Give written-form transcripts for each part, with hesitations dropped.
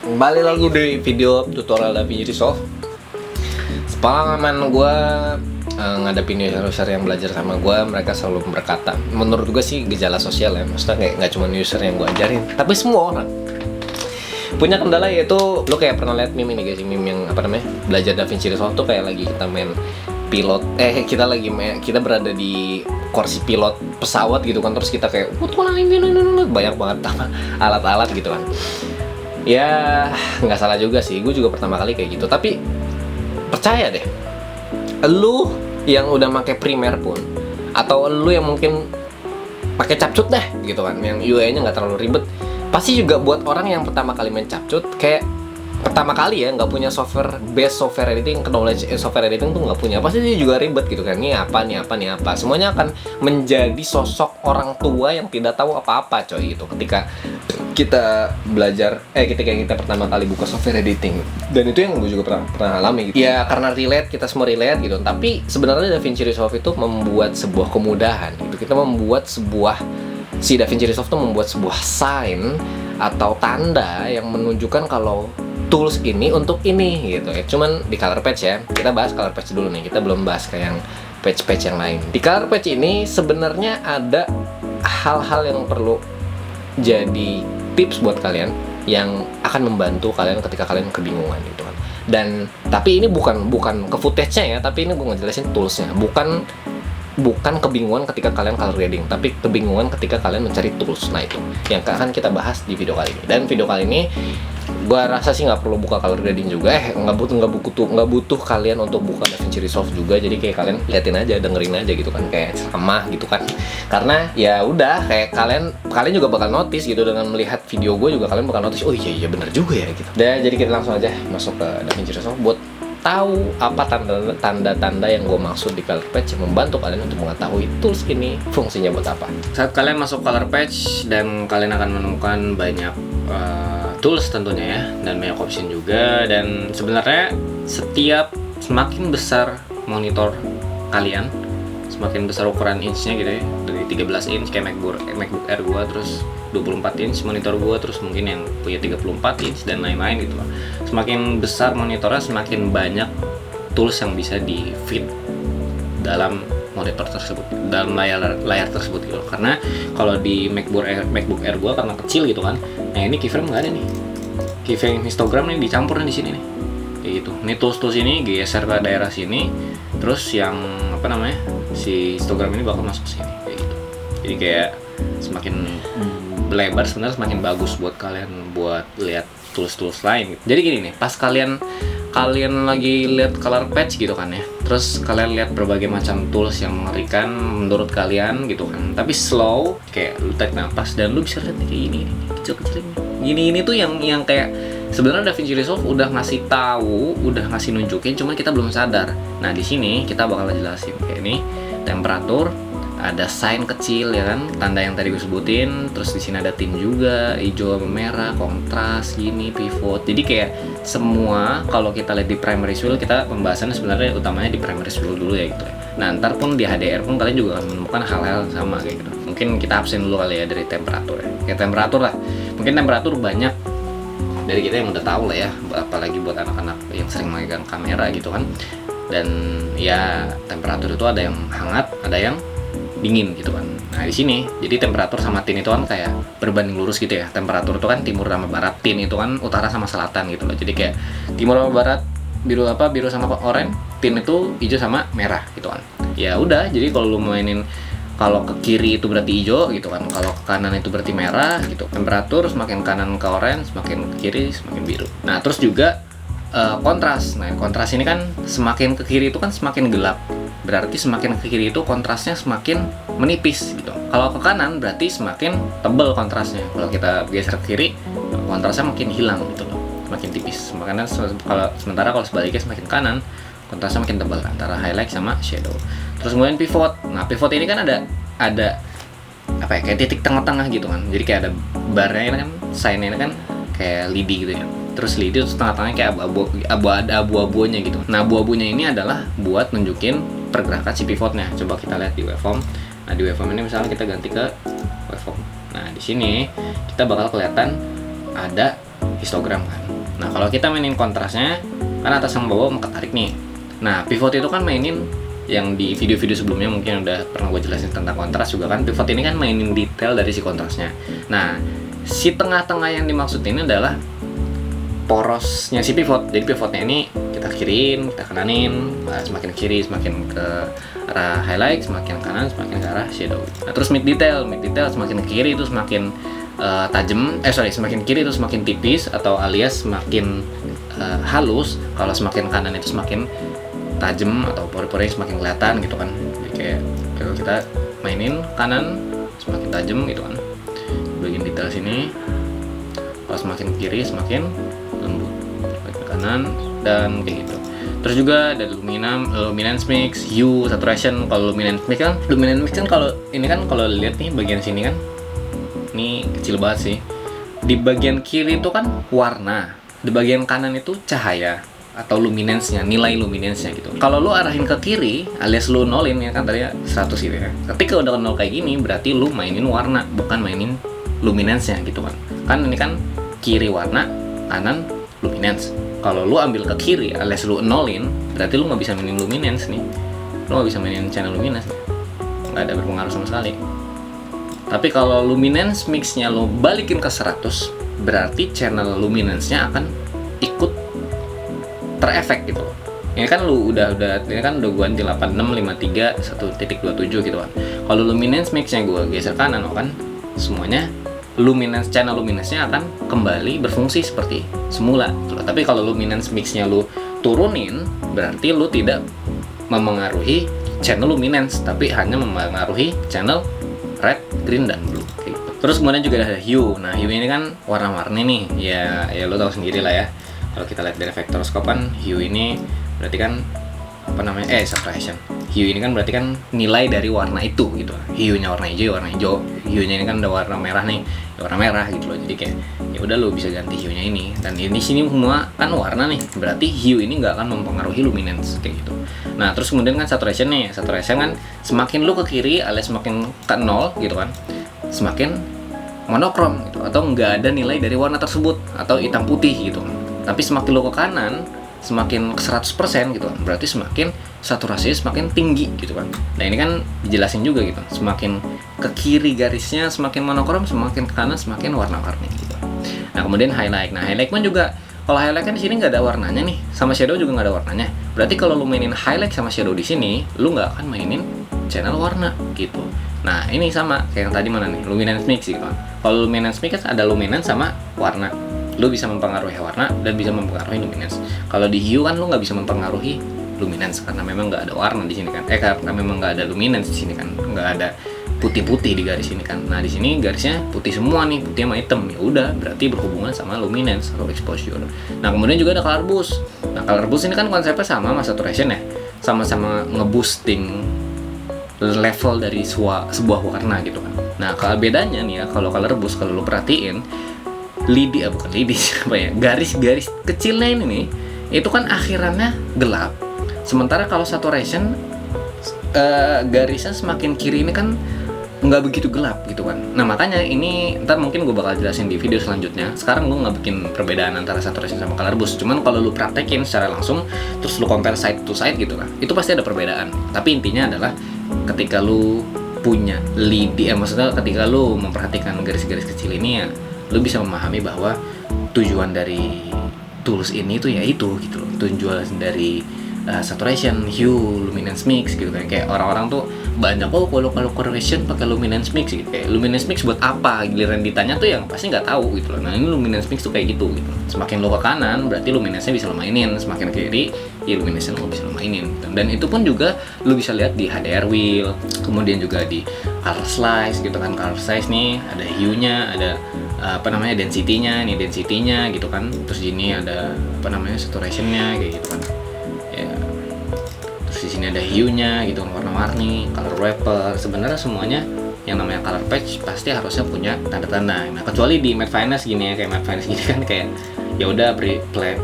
Balik lagi di video tutorial DaVinci Resolve. Pengalaman gue ngadepin user yang belajar sama gue, mereka selalu berkata, menurut gue sih gejala sosial ya, maksudnya nggak cuma user yang gue ajarin, tapi semua orang punya kendala, yaitu lo kayak pernah lihat meme ini guys, meme yang apa namanya, belajar DaVinci Resolve tuh kayak lagi kita main pilot, kita berada di kursi pilot pesawat gitu kan, terus kita kayak banyak banget alat-alat gitu kan. Ya nggak salah juga sih, gue juga pertama kali kayak gitu. Tapi percaya deh, lu yang udah pakai Premiere pun, atau lu yang mungkin pakai Capcut deh gitu kan, yang UI-nya nggak terlalu ribet, pasti juga buat orang yang pertama kali main Capcut, kayak pertama kali ya nggak punya software editing, knowledge software editing tuh nggak punya, pasti dia juga ribet gitu kan. Nih apa, semuanya akan menjadi sosok orang tua yang tidak tahu apa-apa coy gitu ketika kita belajar, ketika kita pertama kali buka software editing. Dan itu yang gue juga pernah alami gitu. Ya karena relate, kita semua relate gitu. Tapi sebenarnya DaVinci Resolve itu membuat sebuah kemudahan gitu. Kita membuat si DaVinci Resolve itu membuat sebuah sign atau tanda yang menunjukkan kalau tools ini untuk ini gitu ya. Cuman di color patch ya, kita bahas color patch dulu nih, kita belum bahas kayak yang patch-patch yang lain. Di color patch ini sebenarnya ada hal-hal yang perlu jadi tips buat kalian yang akan membantu kalian ketika kalian kebingungan gitu kan. Dan tapi ini bukan ke footage-nya ya, tapi ini gue ngejelasin toolsnya. Bukan kebingungan ketika kalian color grading, tapi kebingungan ketika kalian mencari tools. Nah itu yang akan kita bahas di video kali ini. Dan video kali ini gua rasa sih nggak perlu buka color grading juga, nggak butuh kalian untuk buka DaVinci Resolve juga. Jadi kayak kalian liatin aja, dengerin aja gitu kan, kayak ceramah gitu kan. Karena ya udah, kayak kalian juga bakal notice gitu, dengan melihat video gue juga kalian bakal notice, oh iya benar juga ya gitu. Dan jadi kita langsung aja masuk ke DaVinci Resolve buat tahu apa tanda-tanda yang gue maksud di color patch, yang membantu kalian untuk mengetahui tools ini fungsinya buat apa. Saat kalian masuk color patch, dan kalian akan menemukan banyak tools tentunya ya, dan banyak option juga. Dan sebenarnya semakin besar monitor kalian, semakin besar ukuran inch-nya gitu ya, dari 13 inch kayak MacBook Air gua, terus 24 inch monitor gua, terus mungkin yang punya 34 inch dan lain-lain gitu loh. Semakin besar monitornya, semakin banyak tools yang bisa di fit dalam monitor tersebut, dalam layar tersebut gitu. Karena kalau di MacBook Air gua karena kecil gitu kan, nah ini keyframe nggak ada nih, keyframe histogram nih dicampur nih di sini nih, kayak gitu. Ini tools ini geser ke daerah sini, terus yang apa namanya, si histogram ini bakal masuk sini kayak gitu. Jadi kayak semakin lebar sebenarnya semakin bagus buat kalian buat lihat tools lain gitu. Jadi gini nih, pas kalian lagi lihat color patch gitu kan ya, terus kalian lihat berbagai macam tools yang mengerikan menurut kalian gitu kan, tapi slow, kayak lu tarik nafas dan lu bisa lihat nih, kayak ini kecil-kecil ini tuh yang kayak sebenarnya DaVinci Resolve udah ngasih tahu, udah ngasih nunjukin, cuman kita belum sadar. Nah di sini kita bakal jelasin kayak ini, temperatur, ada sign kecil ya kan, tanda yang tadi gue sebutin, terus di sini ada tint juga, hijau sama merah, kontras, gini, pivot. Jadi kayak semua kalau kita lihat di primary wheel, kita pembahasannya sebenarnya utamanya di primary wheel dulu ya gitu ya. Nah ntar pun di HDR pun kalian juga akan menemukan hal-hal sama kayak gitu. Mungkin kita absen dulu kali ya dari temperatur ya. Kayak temperatur lah, mungkin temperatur banyak dari kita yang udah tahu lah ya, apalagi buat anak-anak yang sering megang kamera gitu kan. Dan ya temperatur itu ada yang hangat, ada yang dingin gitu kan. Nah di sini jadi temperatur sama tint itu kan kayak berbanding lurus gitu ya. Temperatur itu kan timur sama barat, tint itu kan utara sama selatan gitu loh. Jadi kayak timur sama barat biru sama oranye, tint itu hijau sama merah gitu kan. Ya udah, jadi kalau lu mainin, kalau ke kiri itu berarti hijau gitu kan, kalau ke kanan itu berarti merah gitu. Temperatur semakin kanan ke oranye, semakin ke kiri semakin biru. Nah terus juga kontras. Nah kontras ini kan semakin ke kiri itu kan semakin gelap, berarti semakin ke kiri itu kontrasnya semakin menipis gitu. Kalau ke kanan berarti semakin tebal kontrasnya. Kalau kita geser ke kiri, kontrasnya makin hilang gitu loh, semakin tipis. Makanya sementara kalau sebaliknya semakin kanan, kontrasnya makin tebal antara highlight sama shadow. Terus kemudian pivot. Nah pivot ini kan ada apa ya, kayak titik tengah-tengah gitu kan. Jadi kayak ada barnya ini kan, sign-nya ini kan kayak lidi gitu ya. Terus lidi itu tengah-tengahnya kayak abu-abunya gitu. Nah abu-abunya ini adalah buat nunjukin pergerakan si pivotnya. Coba kita lihat di waveform. Nah di waveform ini misalnya kita ganti ke waveform. Nah di sini kita bakal kelihatan ada histogram kan. Nah kalau kita mainin kontrasnya kan atas sama bawah ketarik nih. Nah pivot itu kan mainin yang di video-video sebelumnya mungkin udah pernah gue jelasin tentang kontras juga kan. Pivot ini kan mainin detail dari si kontrasnya. Nah si tengah-tengah yang dimaksud ini adalah porosnya si pivot. Jadi pivotnya ini kita kiriin, kita kananin, semakin kiri semakin ke arah highlight, semakin kanan semakin ke arah shadow. Nah terus mid detail semakin ke kiri itu semakin tajam, semakin kiri itu semakin tipis atau alias semakin halus. Kalau semakin kanan itu semakin tajam atau pori-pori semakin kelihatan gitu kan. Jadi kayak kalau kita mainin kanan semakin tajam gitu kan, bagian detail sini. Kalau semakin kiri semakin lembut, semakin kanan dan kayak gitu. Terus juga ada luminance mix, hue, saturation. Kalau luminance mix kan kalau ini kan kalau lihat nih bagian sini kan, ini kecil banget sih. Di bagian kiri itu kan warna, di bagian kanan itu cahaya atau luminance-nya, nilai luminance-nya gitu. Kalau lu arahin ke kiri, alias lu nolin ya kan tadi 100 gitu ya. Ketika udah nol kayak gini, berarti lu mainin warna, bukan mainin luminance-nya gitu kan. Kan ini kan kiri warna, kanan luminance. Kalau lu ambil ke kiri alias lu nolin, berarti lu nggak bisa mainin luminance nih. Lu nggak bisa mainin channel luminance, nggak ada berpengaruh sama sekali. Tapi kalau luminance mix-nya lu balikin ke 100, berarti channel luminance-nya akan ikut terefek gitu loh. Ini kan ini kan udah gua ganti 8653 1.27 gitu kan. Kalau luminance mix-nya gua geser kanan kan semuanya channel luminance-nya akan kembali berfungsi seperti semula gitu. Tapi kalau luminance mix-nya lu turunin, berarti lu tidak memengaruhi channel luminance, tapi hanya memengaruhi channel red, green, dan blue gitu. Terus kemudian juga ada hue. Nah hue ini kan warna-warni nih, ya lu tahu sendiri lah ya. Kalau kita lihat dari vektoroskop kan hue ini berarti kan saturation. Hue ini kan berarti kan nilai dari warna itu gitu. Hue-nya warna hijau. Hue-nya ini kan ada warna merah nih, warna merah gitu loh. Jadi kayak ya udah lu bisa ganti hue-nya ini. Dan ini sini semua kan warna nih. Berarti hue ini nggak akan mempengaruhi luminance kayak gitu. Nah, terus kemudian kan saturation nih. Saturation kan semakin lu ke kiri alias semakin ke nol gitu kan, semakin monokrom gitu atau nggak ada nilai dari warna tersebut atau hitam putih gitu. Tapi semakin lu ke kanan semakin ke 100% gitu kan, berarti semakin saturasinya semakin tinggi gitu kan. Nah ini kan dijelasin juga gitu, semakin ke kiri garisnya semakin monokrom, semakin ke kanan semakin warna-warni gitu. Nah kemudian highlight. Nah highlight pun juga, kalau highlight kan di sini nggak ada warnanya nih, sama shadow juga nggak ada warnanya. Berarti kalau lu mainin highlight sama shadow di sini, lu nggak akan mainin channel warna gitu. Nah ini sama kayak yang tadi mana nih, luminance mix gitu kan. Kalau luminance mix ada luminance sama warna. Lu bisa mempengaruhi warna dan bisa mempengaruhi luminance. Kalau di hue kan lu nggak bisa mempengaruhi luminance karena memang nggak ada warna di sini kan. Karena memang nggak ada luminance di sini kan, nggak ada putih-putih di garis ini kan. Nah di sini garisnya putih semua nih, putih sama hitam. Ya udah, berarti berhubungan sama luminance atau exposure. Nah kemudian juga ada color boost. Nah color boost ini kan konsepnya sama saturation ya, sama-sama nge-boosting level dari sebuah warna gitu kan. Nah kalau bedanya nih ya, kalau color boost kalau lu perhatiin garis-garis kecilnya ini nih, itu kan akhirannya gelap. Sementara kalau saturation garisnya semakin kiri ini kan nggak begitu gelap gitu kan. Nah makanya ini ntar mungkin gue bakal jelasin di video selanjutnya. Sekarang gue nggak bikin perbedaan antara saturation sama color boost. Cuman kalau lu praktekin secara langsung, terus lu compare side to side gitu kan, itu pasti ada perbedaan. Tapi intinya adalah ketika lu punya maksudnya ketika lu memperhatikan garis-garis kecil ini ya, lu bisa memahami bahwa tujuan dari tools ini tuh ya itu gitu loh. Tujuan dari saturation, hue, luminance mix gitu kan. Kayak orang-orang tuh banyak kalau correlation pakai luminance mix gitu. Kayak luminance mix buat apa? Giliran ditanya tuh yang pasti nggak tahu gitu loh. Nah ini luminance mix tuh kayak gitu. Semakin lo ke kanan berarti luminance-nya bisa lo mainin, semakin ke kiri ya luminance-nya lo bisa lo mainin. Dan itu pun juga lo bisa lihat di HDR wheel, kemudian juga di color slice gitu kan. Color slice nih ada hue-nya, ada density-nya gitu kan. Terus ini ada saturation-nya kayak gitu kan. Ya. Terus di sini ada hue-nya gitu, warna-warni, color wrapper. Sebenarnya semuanya yang namanya color patch pasti harusnya punya tanda-tanda. Nah, kecuali di matte finesse gini ya, kayak matte finesse gini kan kayak ya udah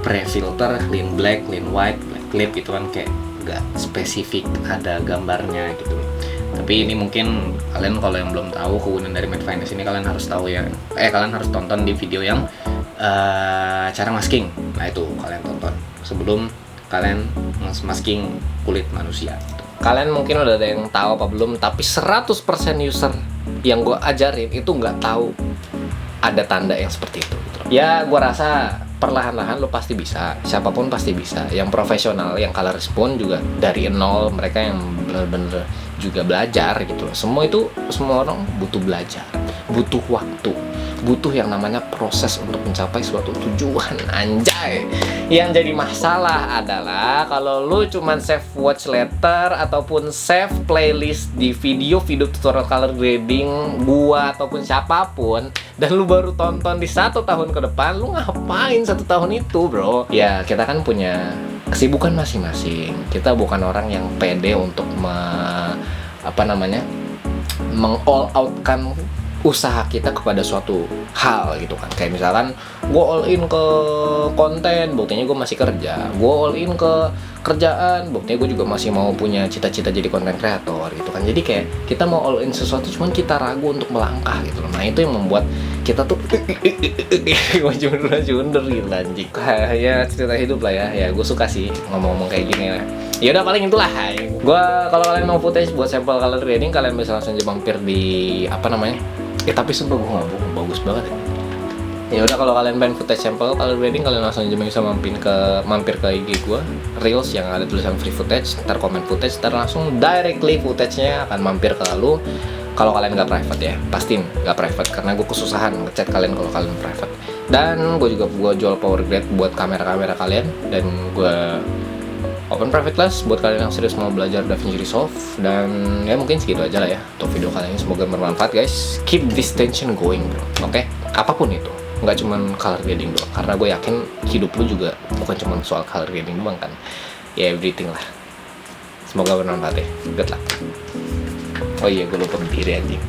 pre-filter, clean black, clean white, black clip gitu kan, kayak nggak spesifik ada gambarnya gitu. Tapi ini mungkin kalian kalau yang belum tahu kegunaan dari matte finesse ini kalian harus tahu ya. Kalian harus tonton di video yang cara masking. Nah itu kalian tonton sebelum kalian masking kulit manusia. Kalian mungkin udah ada yang tahu apa belum, tapi 100% user yang gue ajarin itu nggak tahu ada tanda yang seperti itu gitu. Ya gue rasa perlahan-lahan lo pasti bisa, siapapun pasti bisa. Yang profesional, yang colorist pun juga dari nol, mereka yang bener-bener juga belajar gitu loh. Semua orang butuh belajar, butuh waktu, butuh yang namanya proses untuk mencapai suatu tujuan, anjay. Yang jadi masalah adalah kalau lu cuman save watch letter ataupun save playlist di video-video tutorial color grading gua ataupun siapapun, dan lu baru tonton di 1 tahun ke depan, lu ngapain 1 tahun itu, bro? Ya kita kan punya kesibukan masing-masing. Kita bukan orang yang pede untuk meng-all outkan usaha kita kepada suatu hal gitu kan. Kayak misalkan gue all in ke konten, buktinya gue masih kerja. Gue all in ke kerjaan, buktinya gue juga masih mau punya cita-cita jadi konten kreator gitu kan. Jadi kayak kita mau all in sesuatu, cuman kita ragu untuk melangkah gitu loh. Nah itu yang membuat kita tuh junder gitu anjing. Ya cerita hidup lah ya. Ya gue suka sih ngomong-ngomong kayak gini lah. Ya udah paling itulah. Gua kalau kalian mau footage buat sampel color grading, kalian bisa langsung aja mampir di tapi sumpah gue nggak bohong, bagus banget ya. Udah kalau kalian pengen footage sampel color grading, kalian langsung aja bisa mampir ke IG gue reels yang ada tulisan free footage, ntar komen footage, ntar langsung directly footage-nya akan mampir ke lu. Kalau kalian nggak private ya, pastiin nggak private karena gue kesusahan ngechat kalian kalau kalian private. Dan gue jual power grade buat kamera-kamera kalian, dan gue open private class buat kalian yang serius mau belajar DaVinci Resolve. Dan ya mungkin segitu aja lah ya untuk video kali ini, semoga bermanfaat guys. Keep this tension going bro, oke? Apapun itu, nggak cuman color grading doang, karena gue yakin hidup lu juga bukan cuma soal color grading doang kan. Ya everything lah. Semoga bermanfaat ya, good luck. Oh iya gue lupa berdiri anjing.